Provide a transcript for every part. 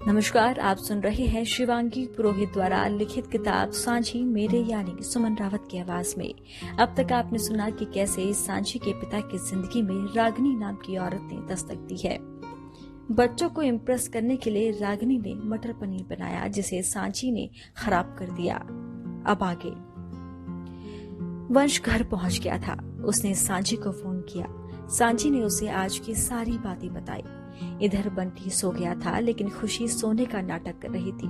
नमस्कार, आप सुन रहे हैं शिवांगी पुरोहित द्वारा लिखित किताब सांची मेरे यानी सुमन रावत की आवाज में। अब तक आपने सुना कि कैसे सांची के पिता की जिंदगी में रागिनी नाम की औरत ने दस्तक दी है। बच्चों को इम्प्रेस करने के लिए रागिनी ने मटर पनीर बनाया जिसे सांची ने खराब कर दिया। अब आगे वंश घर पहुंच गया था। उसने सांची को फोन किया। सांची ने उसे आज की सारी बातें बताई। इधर बंटी सो गया था लेकिन खुशी सोने का नाटक कर रही थी।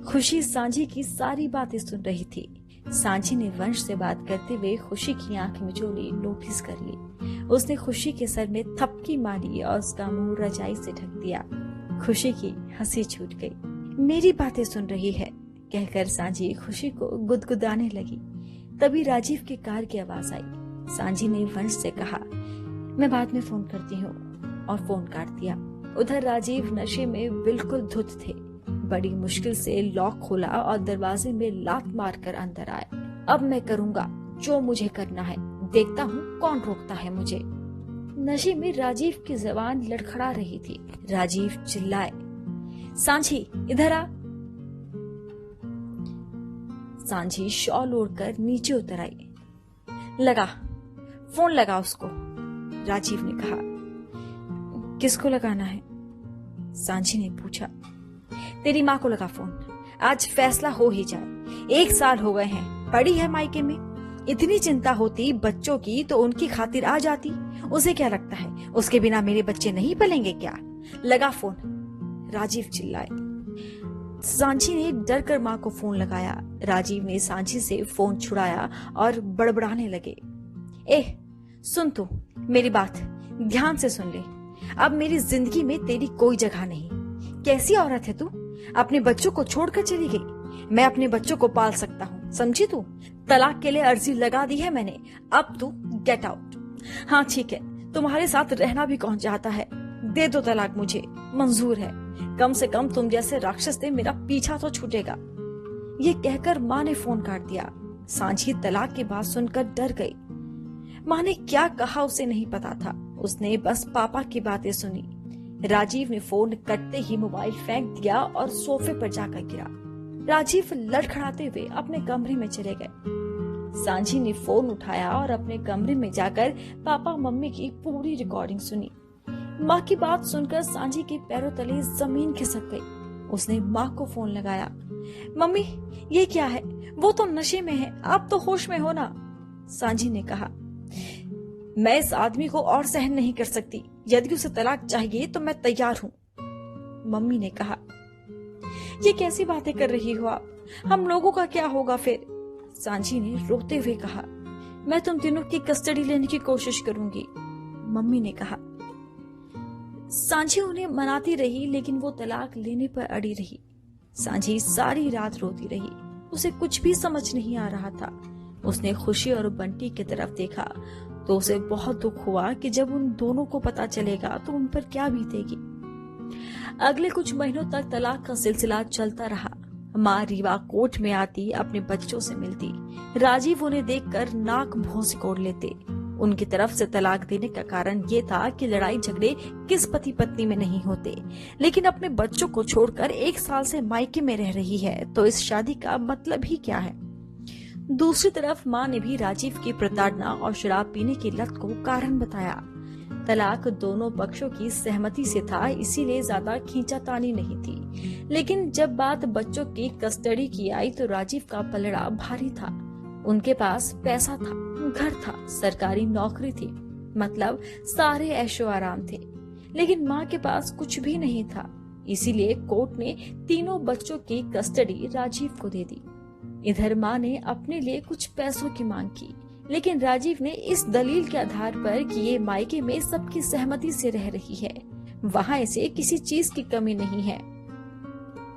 खुशी सांची की सारी बातें सुन रही थी। सांची ने वंश से बात करते हुए खुशी की आंख मिचोली नोटिस कर ली। उसने खुशी के सर में थपकी मारी और उसका मुंह रजाई से ढक दिया। खुशी की हंसी छूट गई। मेरी बातें सुन रही है कहकर सांची खुशी को गुदगुदाने लगी। तभी राजीव की कार की आवाज आई। सांची ने वंश से कहा, मैं बाद में फोन करती हूँ, और फोन काट दिया। उधर राजीव नशे में बिल्कुल धुत थे। बड़ी मुश्किल से लॉक खोला और दरवाजे में लात मारकर अंदर आए। अब मैं करूंगा जो मुझे करना है, देखता हूँ कौन रोकता है मुझे। नशे में राजीव की जबान लड़खड़ा रही थी। राजीव चिल्लाए, सांची इधर आ। सांची शॉल ओढ़कर नीचे उतर आई। लगा फोन लगा उसको, राजीव ने कहा। किसको लगाना है? सांची ने पूछा। तेरी माँ को लगा फोन, आज फैसला हो ही जाए। 1 साल हो गए हैं, पड़ी है मायके में। इतनी चिंता होती बच्चों की तो उनकी खातिर आ जाती। उसे क्या लगता है उसके बिना मेरे बच्चे नहीं पलेंगे क्या? लगा फोन, राजीव चिल्लाए। सांची ने डर कर माँ को फोन लगाया। राजीव ने सांची से फोन छुड़ाया और बड़बड़ाने लगे। सुन तू मेरी बात ध्यान से सुन ले। अब मेरी जिंदगी में तेरी कोई जगह नहीं। कैसी औरत है तू? अपने बच्चों को छोड़कर चली गई। मैं अपने बच्चों को पाल सकता हूँ, समझी तू? तलाक के लिए अर्जी लगा दी है मैंने। अब तू गेट आउट। हाँ ठीक है, तुम्हारे साथ रहना भी कौन चाहता है? दे दो तलाक, मुझे मंजूर है। कम से कम तुम जैसे राक्षस से मेरा पीछा तो छूटेगा। ये कहकर माँ ने फोन काट दिया। सांची तलाक की बात सुनकर डर गई। माँ ने क्या कहा उसे नहीं पता था। उसने बस पापा की बातें सुनी। राजीव ने फोन कटते ही मोबाइल फेंक दिया और सोफे पर जाकर गिरा। राजीव लड़खड़ाते हुए अपने कमरे में चले गए। सांची ने फोन उठाया और अपने कमरे में जाकर पापा मम्मी की पूरी रिकॉर्डिंग सुनी। माँ की बात सुनकर सांची के पैरों तले जमीन खिसक गई। उसने माँ को फोन लगाया। मम्मी ये क्या है? वो तो नशे में है, आप तो होश में हो ना? सांची ने कहा, मैं इस आदमी को और सहन नहीं कर सकती। यदि उसे तलाक चाहिए तो मैं तैयार हूँ। मम्मी ने कहा, ये कैसी बातें कर रही हो आप? हम लोगों का क्या होगा फिर? सांची ने रोते हुए कहा, मैं तुम तीनों की कस्टडी लेने की कोशिश करूंगी। मम्मी ने कहा। सांची उन्हें मनाती रही लेकिन वो तलाक लेने पर अड़ी रही। सांची सारी रात रोती रही। उसे कुछ भी समझ नहीं आ रहा था। उसने खुशी और बंटी की तरफ देखा तो उसे बहुत दुख हुआ कि जब उन दोनों को पता चलेगा तो उन पर क्या बीतेगी। अगले कुछ महीनों तक तलाक का सिलसिला चलता रहा। माँ रीवा कोर्ट में आती, अपने बच्चों से मिलती। राजीव उन्हें देखकर नाक भौं सिकोड़ लेते। उनकी तरफ से तलाक देने का कारण ये था कि लड़ाई झगड़े किस पति पत्नी में नहीं होते, लेकिन अपने बच्चों को छोड़कर 1 साल से मायके में रह रही है तो इस शादी का मतलब ही क्या है? दूसरी तरफ माँ ने भी राजीव की प्रताड़ना और शराब पीने की लत को कारण बताया। तलाक दोनों पक्षों की सहमति से था, इसीलिए ज्यादा खींचातानी नहीं थी। लेकिन जब बात बच्चों की कस्टडी की आई तो राजीव का पलड़ा भारी था। उनके पास पैसा था, घर था, सरकारी नौकरी थी, मतलब सारे ऐशो आराम थे। लेकिन माँ के पास कुछ भी नहीं था। इसीलिए कोर्ट ने तीनों बच्चों की कस्टडी राजीव को दे दी। इधर माँ ने अपने लिए कुछ पैसों की मांग की, लेकिन राजीव ने इस दलील के आधार पर कि ये मायके में सबकी सहमति से रह रही है, वहाँ इसे किसी चीज की कमी नहीं है,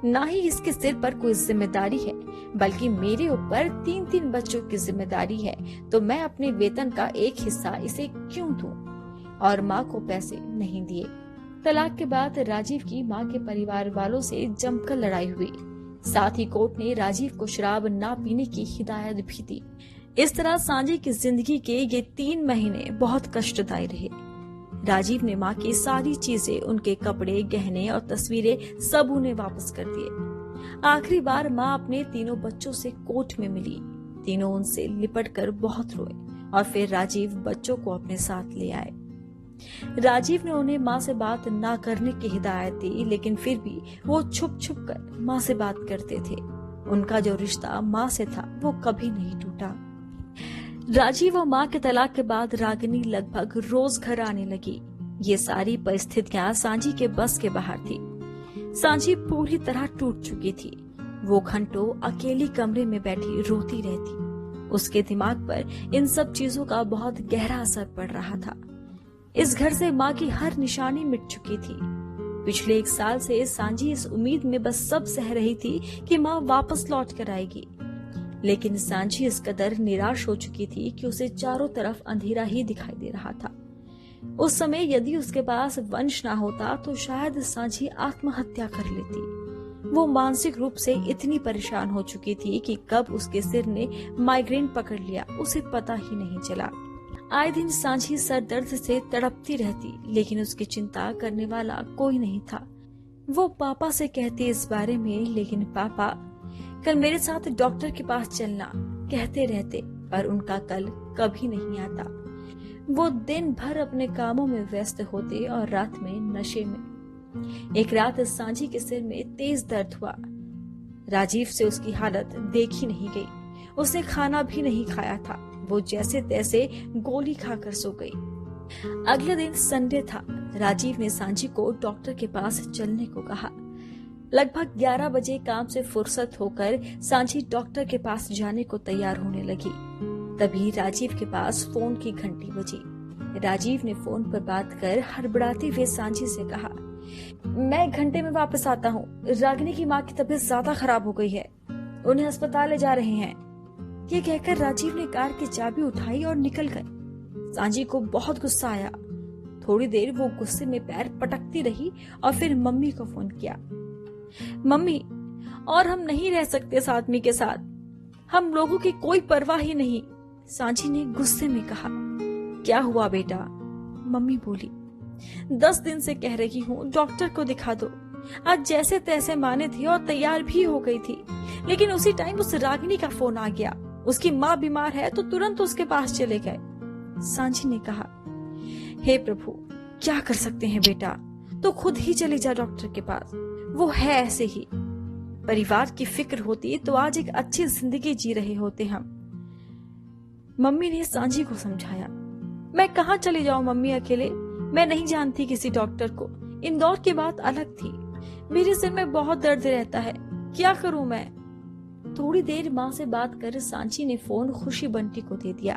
ना ही इसके सिर पर कोई जिम्मेदारी है, बल्कि मेरे ऊपर 3-3 बच्चों की जिम्मेदारी है, तो मैं अपने वेतन का एक हिस्सा इसे क्यों दूं? और माँ को पैसे नहीं दिए। तलाक के बाद राजीव की माँ के परिवार वालों से जमकर लड़ाई हुई। साथ ही कोर्ट ने राजीव को शराब ना पीने की हिदायत भी दी। इस तरह सांची की जिंदगी के ये 3 महीने बहुत कष्टदायी रहे। राजीव ने माँ की सारी चीजें, उनके कपड़े, गहने और तस्वीरें सब उन्हें वापस कर दिए। आखिरी बार माँ अपने तीनों बच्चों से कोर्ट में मिली। तीनों उनसे लिपटकर बहुत रोए और फिर राजीव बच्चों को अपने साथ ले आए। राजीव ने उन्हें माँ से बात ना करने की हिदायत दी, लेकिन फिर भी वो छुप छुप कर माँ से बात करते थे। उनका जो रिश्ता माँ से था वो कभी नहीं टूटा। राजीव और माँ के तलाक के बाद रागिनी लगभग रोज घर आने लगी। ये सारी परिस्थितियां सांची के बस के बाहर थी। सांची पूरी तरह टूट चुकी थी। वो घंटों अकेली कमरे में बैठी रोती रहती। उसके दिमाग पर इन सब चीजों का बहुत गहरा असर पड़ रहा था। इस घर से माँ की हर निशानी मिट चुकी थी। पिछले 1 साल से सांची इस उम्मीद में बस सब सह रही थी कि माँ वापस लौट कर आएगी, लेकिन सांची इस कदर निराश हो चुकी थी कि उसे चारों तरफ अंधेरा ही दिखाई दे रहा था। उस समय यदि उसके पास वंश ना होता तो शायद सांची आत्महत्या कर लेती। वो मानसिक रूप से इतनी परेशान हो चुकी थी कि कब उसके सिर ने माइग्रेन पकड़ लिया उसे पता ही नहीं चला। आए दिन सांची सर दर्द से तड़पती रहती, लेकिन उसकी चिंता करने वाला कोई नहीं था। वो पापा से कहती इस बारे में, लेकिन पापा कल मेरे साथ डॉक्टर के पास चलना कहते रहते, पर उनका कल कभी नहीं आता। वो दिन भर अपने कामों में व्यस्त होते और रात में नशे में। एक रात सांची के सिर में तेज दर्द हुआ। राजीव से उसकी हालत देखी नहीं गई। उसने खाना भी नहीं खाया था। वो जैसे तैसे गोली खाकर सो गई। अगले दिन संडे था। राजीव ने सांची को डॉक्टर के पास चलने को कहा। लगभग 11 बजे काम से फुर्सत होकर सांची डॉक्टर के पास जाने को तैयार होने लगी। तभी राजीव के पास फोन की घंटी बजी। राजीव ने फोन पर बात कर हड़बड़ाते हुए सांची से कहा, मैं 1 घंटे में वापस आता हूँ। रागिनी की माँ की तबीयत ज्यादा खराब हो गई है, उन्हें अस्पताल ले जा रहे हैं। ये कहकर राजीव ने कार की चाबी उठाई और निकल गए। सांची को बहुत गुस्सा आया। थोड़ी देर वो गुस्से में पैर पटकती रही और फिर मम्मी को फोन किया। मम्मी, और हम नहीं रह सकते इस आदमी के साथ, हम लोगों की कोई परवाह ही नहीं। सांची ने गुस्से में कहा। क्या हुआ बेटा? मम्मी बोली, 10 दिन से कह रही हूँ डॉक्टर को दिखा दो। आज जैसे तैसे माने थी और तैयार भी हो गई थी, लेकिन उसी टाइम उस रागिनी का फोन आ गया। उसकी माँ बीमार है तो तुरंत उसके पास चले गए। सांची ने कहा, हे प्रभु, क्या कर सकते हैं बेटा, तो खुद ही चले जा डॉक्टर के पास। वो है ऐसे ही। परिवार की फिक्र होती तो आज एक अच्छी जिंदगी जी रहे होते हम। मम्मी ने सांची को समझाया। मैं कहाँ चली जाऊं मम्मी अकेले? मैं नहीं जानती किसी डॉक्टर को। इंदौर की बात अलग थी। मेरे सिर में बहुत दर्द रहता है, क्या करूं मैं? थोड़ी देर माँ से बात कर सांची ने फोन खुशी बंटी को दे दिया।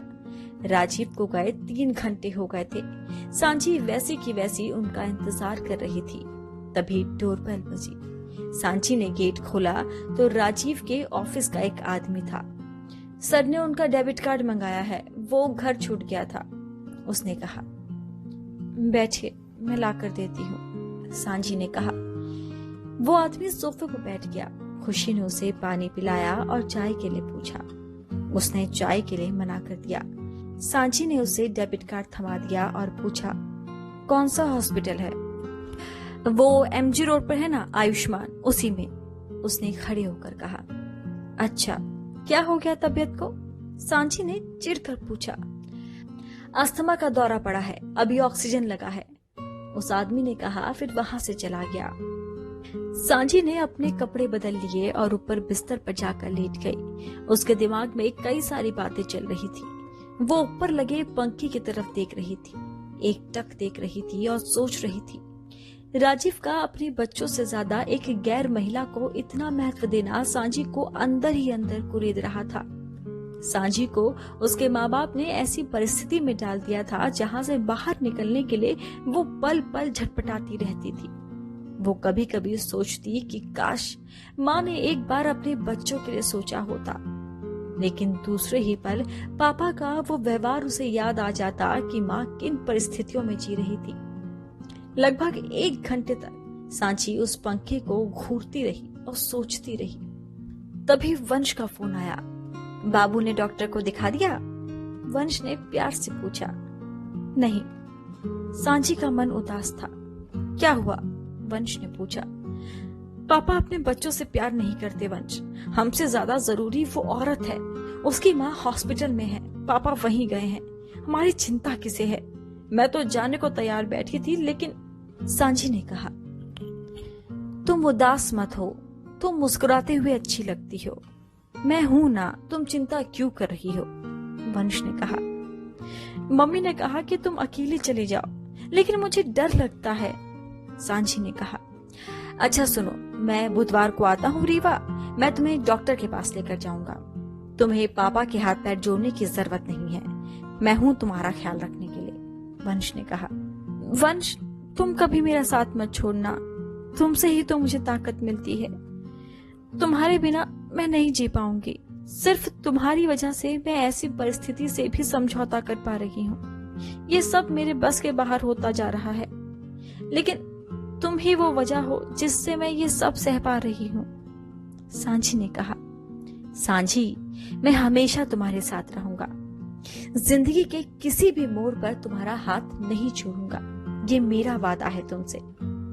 राजीव को गए 3 घंटे हो गए थे। सांची वैसी की वैसी उनका इंतजार कर रही थी। तभी डोरबेल बजी। सांची ने गेट खोला तो राजीव के ऑफिस का एक आदमी था। सर ने उनका डेबिट कार्ड मंगाया है, वो घर छूट गया था। उसने कहा, बैठिए, मैं ला कर देती हूँ। सांची ने कहा। वो आदमी सोफे पर बैठ गया। खुशी ने उसे पानी पिलाया और चाय के लिए पूछा। उसने चाय के लिए मना कर दिया। सांची ने उसे डेबिट कार्ड थमा दिया और पूछा, कौन सा हॉस्पिटल है? वो MG रोड पर है ना, आयुष्मान, उसी में। उसने खड़े होकर कहा। अच्छा, क्या हो गया तबीयत को? सांची ने चिढ़कर पूछा। अस्थमा का दौरा पड़ा है, अभी ऑक्सीजन लगा है, उस आदमी ने कहा, फिर वहां से चला गया। सांची ने अपने कपड़े बदल लिए और ऊपर बिस्तर पर जाकर लेट गई। उसके दिमाग में कई सारी बातें चल रही थी। वो ऊपर लगे पंखे की तरफ देख रही थी, एकटक देख रही थी और सोच रही थी, राजीव का अपने बच्चों से ज्यादा एक गैर महिला को इतना महत्व देना सांची को अंदर ही अंदर कुरेद रहा था। सांची को उसके माँ बाप ने ऐसी परिस्थिति में डाल दिया था जहाँ से बाहर निकलने के लिए वो पल पल झटपटाती रहती थी। वो कभी कभी सोचती कि काश माँ ने एक बार अपने बच्चों के लिए सोचा होता, लेकिन दूसरे ही पल पापा का वो व्यवहार उसे याद आ जाता कि माँ किन परिस्थितियों में जी रही थी। लगभग 1 घंटे तक सांची उस पंखे को घूरती रही और सोचती रही। तभी वंश का फोन आया। बाबू ने डॉक्टर को दिखा दिया? वंश ने प्यार से पूछा। नहीं, सांची का मन उदास था। क्या हुआ? वंश ने पूछा। पापा अपने बच्चों से प्यार नहीं करते वंश। हमसे ज्यादा जरूरी वो औरत है। उसकी माँ हॉस्पिटल में है, पापा वहीं गए हैं। हमारी चिंता किसे है? मैं तो जाने को तैयार बैठी थी, लेकिन सांची ने कहा। तुम उदास मत हो, तुम मुस्कुराते हुए अच्छी लगती हो। मैं हूं ना, तुम चिंता क्यों कर रही हो? वंश ने कहा। मम्मी ने कहा कि तुम अकेली चली जाओ, लेकिन मुझे डर लगता है, सांची ने कहा। अच्छा सुनो, मैं बुधवार को आता हूँ रीवा। मैं तुम्हें डॉक्टर के पास लेकर जाऊंगा। तुम्हें पापा के हाथ पैर जोड़ने की जरूरत नहीं है। मैं हूं तुम्हारा ख्याल रखने के लिए, वंश ने कहा। वंश, तुम कभी मेरा साथ मत छोड़ना। तुमसे ही तो मुझे ताकत मिलती है। तुम्हारे बिना मैं नहीं जी पाऊंगी। सिर्फ तुम्हारी वजह से मैं ऐसी परिस्थिति से भी समझौता कर पा रही हूँ। ये सब मेरे बस के बाहर होता जा रहा है, लेकिन तुम ही वो वजह हो जिससे मैं ये सब सह पा रही हूँ, सांची ने कहा। सांची, मैं हमेशा तुम्हारे साथ रहूंगा। जिंदगी के किसी भी मोड़ पर तुम्हारा हाथ नहीं छोड़ूंगा। ये मेरा वादा है तुमसे,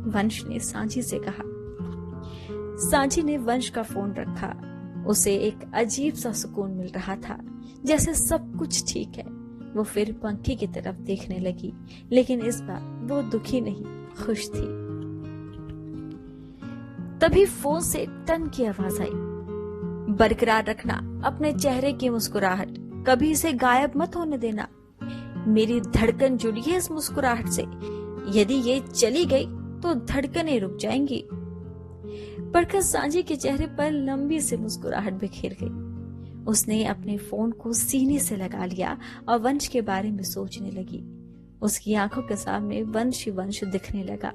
वंश ने सांची से कहा। सांची ने वंश का फोन रखा। उसे एक अजीब सा सुकून मिल रहा था, जैसे सब कुछ ठीक है। वो फिर पंखी की तरफ देखने लगी, लेकिन इस बार वो दुखी नहीं, खुश थी। तभी फोन से टन की आवाज आई। बरकरार रखना अपने चेहरे की मुस्कुराहट, कभी इसे गायब मत होने देना। मेरी धड़कन जुड़ी है इस मुस्कुराहट से। यदि ये चली गई तो धड़कनें रुक जाएंगी। पढ़कर सांची के चेहरे पर लंबी सी मुस्कुराहट बिखेर गई। उसने अपने फोन को सीने से लगा लिया और वंश के बारे में सोचने लगी। उसकी आंखों के सामने वंश ही वंश दिखने लगा।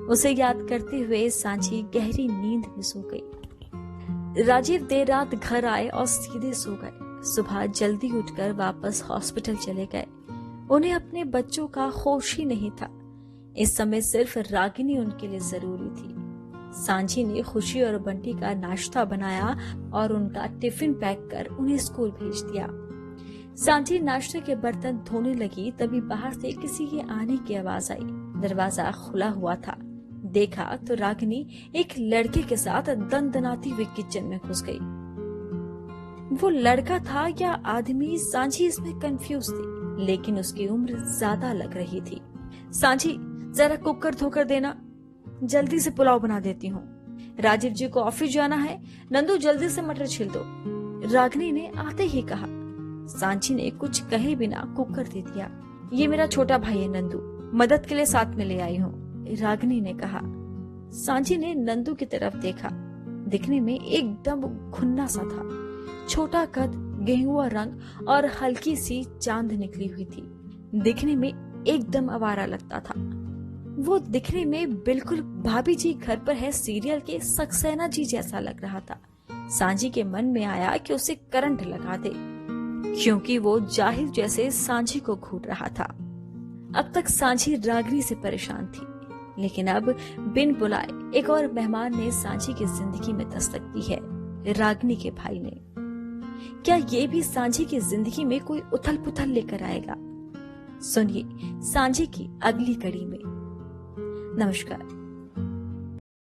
उसे याद करते हुए सांची गहरी नींद में सो गई। राजीव देर रात घर आए और सीधे सो गए। सुबह जल्दी उठकर वापस हॉस्पिटल चले गए। उन्हें अपने बच्चों का होश ही नहीं था। इस समय सिर्फ रागिनी उनके लिए जरूरी थी। सांची ने खुशी और बंटी का नाश्ता बनाया और उनका टिफिन पैक कर उन्हें स्कूल भेज दिया। सांची नाश्ते के बर्तन धोने लगी, तभी बाहर से किसी के आने की आवाज आई। दरवाजा खुला हुआ था। देखा तो रागिनी एक लड़के के साथ दनदनाती हुई किचन में घुस गई। वो लड़का था या आदमी, सांची इसमें कंफ्यूज थी, लेकिन उसकी उम्र ज्यादा लग रही थी। सांची, जरा कुकर धोकर देना, जल्दी से पुलाव बना देती हूँ। राजीव जी को ऑफिस जाना है। नंदू, जल्दी से मटर छिल दो, रागिनी ने आते ही कहा। सांची ने कुछ कहे बिना कुकर दे दिया। ये मेरा छोटा भाई है नंदू, मदद के लिए साथ में ले आई हूँ, रागिनी ने कहा। सांची ने नंदू की तरफ देखा। दिखने में एकदम घुन्ना सा था। छोटा कद, गेहुआ रंग और हल्की सी चांद निकली हुई थी। दिखने में एकदम आवारा लगता था। वो दिखने में बिल्कुल भाभी जी घर पर है सीरियल के सक्सेना जी जैसा लग रहा था। सांची के मन में आया कि उसे करंट लगा दे, क्योंकि वो जाहिर जैसे सांची को घूर रहा था। अब तक सांची रागिनी से परेशान थी, लेकिन अब बिन बुलाए एक और मेहमान ने सांची की जिंदगी में दस्तक दी है, रागिनी के भाई ने। क्या ये भी सांची की जिंदगी में कोई उथल पुथल लेकर आएगा? सुनिए सांची की अगली कड़ी में। नमस्कार।